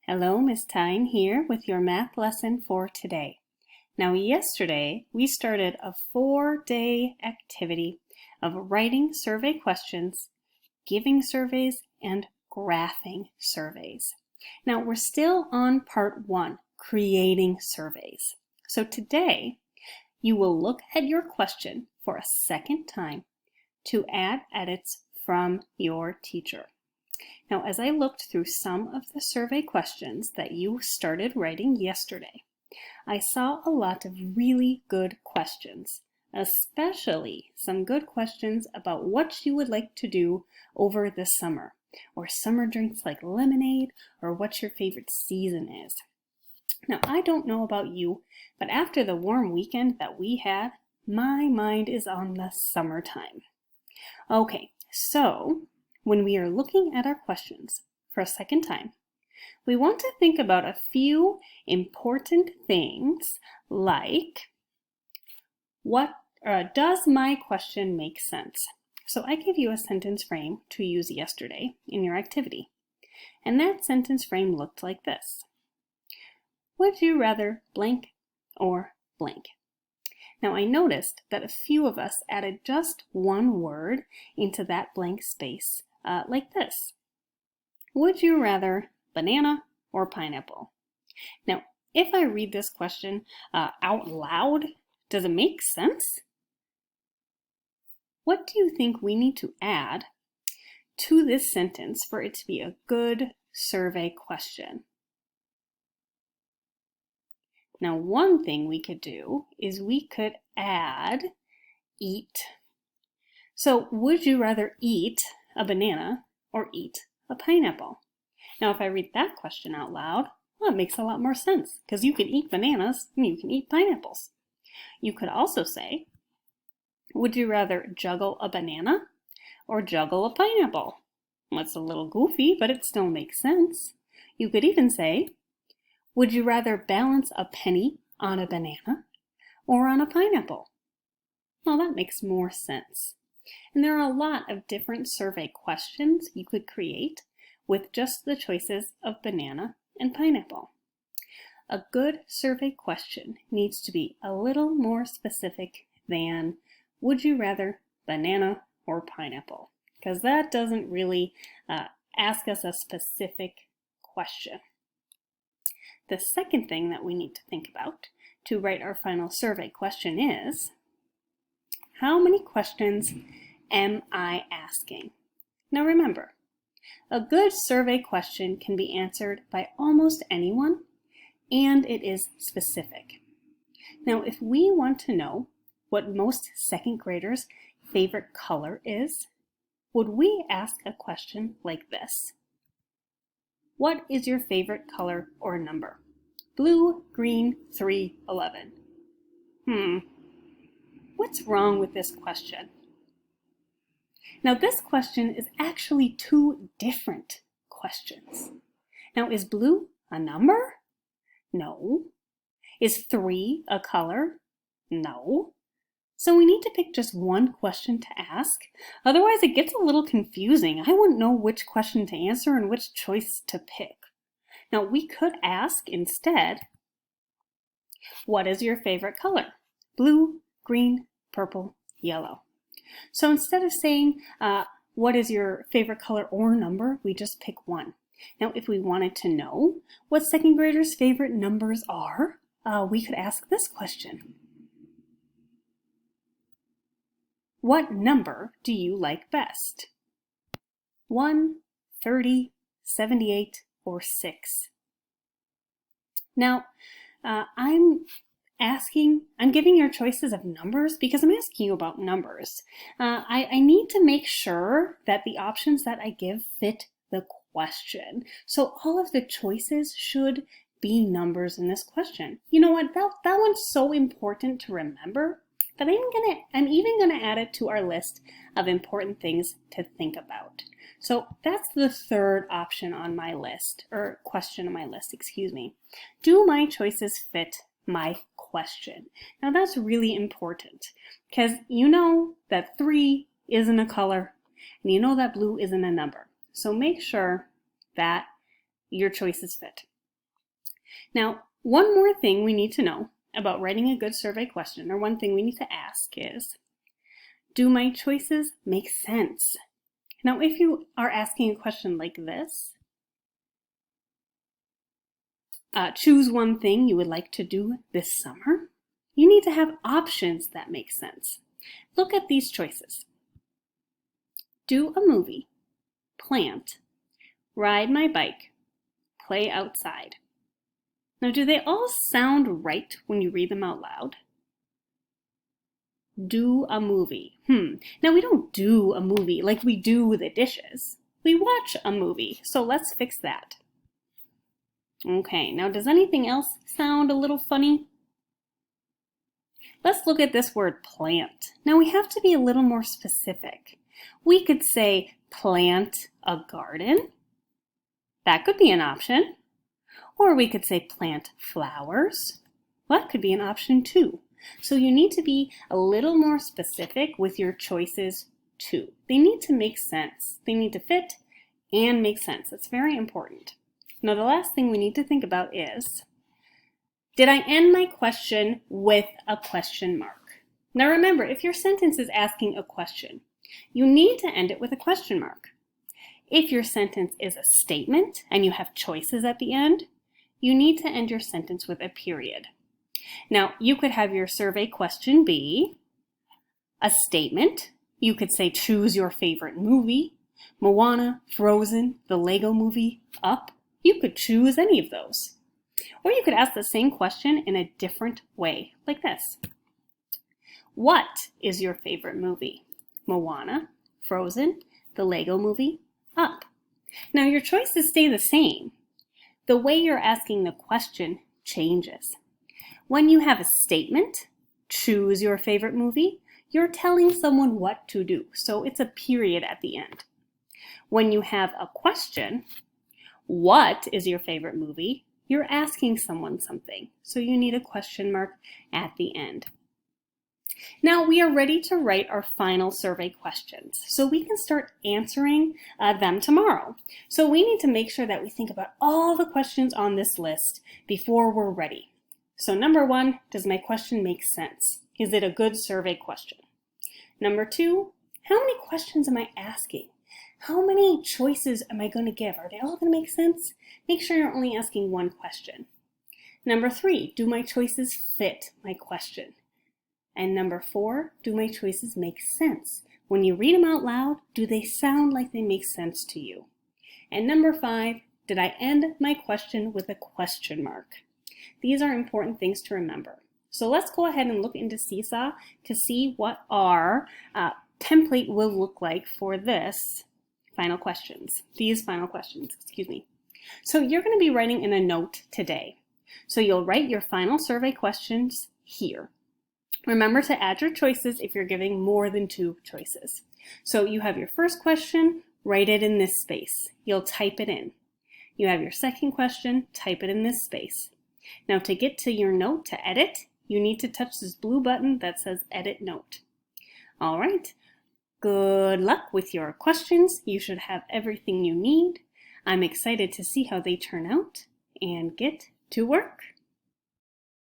Hello, Miss Tyne here with your math lesson for today. Now, yesterday we started a 4-day activity of writing survey questions, giving surveys, and graphing surveys. Now, we're still on part 1, creating surveys. So today, you will look at your question for a second time to add edits from your teacher. Now, as I looked through some of the survey questions that you started writing yesterday, I saw a lot of really good questions, especially some good questions about what you would like to do over the summer, or summer drinks like lemonade, or what your favorite season is. Now, I don't know about you, but after the warm weekend that we had, my mind is on the summertime. Okay, so when we are looking at our questions for a second time, we want to think about a few important things like, does my question make sense? So I gave you a sentence frame to use yesterday in your activity, and that sentence frame looked like this. Would you rather blank or blank? Now, I noticed that a few of us added just one word into that blank space, like this. Would you rather banana or pineapple? Now, if I read this question out loud, does it make sense? What do you think we need to add to this sentence for it to be a good survey question? Now, one thing we could do is we could add eat. So, would you rather eat a banana or eat a pineapple? Now, if I read that question out loud, well, it makes a lot more sense because you can eat bananas and you can eat pineapples. You could also say, would you rather juggle a banana or juggle a pineapple? Well, it's a little goofy, but it still makes sense. You could even say, would you rather balance a penny on a banana or on a pineapple? Well, that makes more sense. And there are a lot of different survey questions you could create with just the choices of banana and pineapple. A good survey question needs to be a little more specific than, would you rather banana or pineapple? Because that doesn't really ask us a specific question. The second thing that we need to think about to write our final survey question is, how many questions am I asking? Now remember, a good survey question can be answered by almost anyone, and it is specific. Now, if we want to know what most second graders' favorite color is, would we ask a question like this? What is your favorite color or number? Blue, green, 3, 11. What's wrong with this question? Now, this question is actually two different questions. Now, is blue a number? No. Is 3 a color? No. So we need to pick just one question to ask. Otherwise, it gets a little confusing. I wouldn't know which question to answer and which choice to pick. Now, we could ask instead, what is your favorite color? Blue, green, purple, yellow. So instead of saying, what is your favorite color or number, we just pick one. Now, if we wanted to know what second graders' favorite numbers are, we could ask this question. What number do you like best? 1, 30, 78, or 6? Now, I'm giving your choices of numbers because I'm asking you about numbers. I need to make sure that the options that I give fit the question. So all of the choices should be numbers in this question. You know what? That one's so important to remember that I'm even gonna add it to our list of important things to think about. So that's the third option on my list, or question on my list, excuse me. Do my choices fit my question? Now that's really important because you know that 3 isn't a color and you know that blue isn't a number. So make sure that your choices fit. Now, one more thing we need to know about writing a good survey question, or one thing we need to ask is, do my choices make sense? Now, if you are asking a question like this, choose one thing you would like to do this summer, you need to have options that make sense. Look at these choices. Do a movie, plant, ride my bike, play outside. Now, do they all sound right when you read them out loud? Do a movie. Now, we don't do a movie like we do the dishes. We watch a movie, so let's fix that. Okay, now does anything else sound a little funny? Let's look at this word plant. Now we have to be a little more specific. We could say plant a garden. That could be an option. Or we could say plant flowers. That could be an option too. So you need to be a little more specific with your choices too. They need to make sense. They need to fit and make sense. It's very important. Now the last thing we need to think about is, did I end my question with a question mark? Now remember, if your sentence is asking a question, you need to end it with a question mark. If your sentence is a statement and you have choices at the end, you need to end your sentence with a period. Now, you could have your survey question be a statement. You could say, choose your favorite movie, Moana, Frozen, the Lego Movie, Up. You could choose any of those. Or you could ask the same question in a different way, like this. What is your favorite movie? Moana, Frozen, the Lego Movie, Up. Now your choices stay the same. The way you're asking the question changes. When you have a statement, choose your favorite movie, you're telling someone what to do. So it's a period at the end. When you have a question, what is your favorite movie? You're asking someone something, so you need a question mark at the end. Now we are ready to write our final survey questions, so we can start answering them tomorrow. So we need to make sure that we think about all the questions on this list before we're ready. So number 1, does my question make sense? Is it a good survey question? Number 2, how many questions am I asking? How many choices am I going to give? Are they all going to make sense? Make sure you're only asking one question. Number 3, do my choices fit my question? And number 4, do my choices make sense? When you read them out loud, do they sound like they make sense to you? And number 5, did I end my question with a question mark? These are important things to remember. So let's go ahead and look into Seesaw to see what our template will look like for these final questions. So you're going to be writing in a note today. So you'll write your final survey questions here. Remember to add your choices if you're giving more than 2 choices. So you have your first question, write it in this space. You'll type it in. You have your second question, type it in this space. Now to get to your note to edit, you need to touch this blue button that says Edit Note. All right, good luck with your questions. You should have everything you need. I'm excited to see how they turn out and get to work.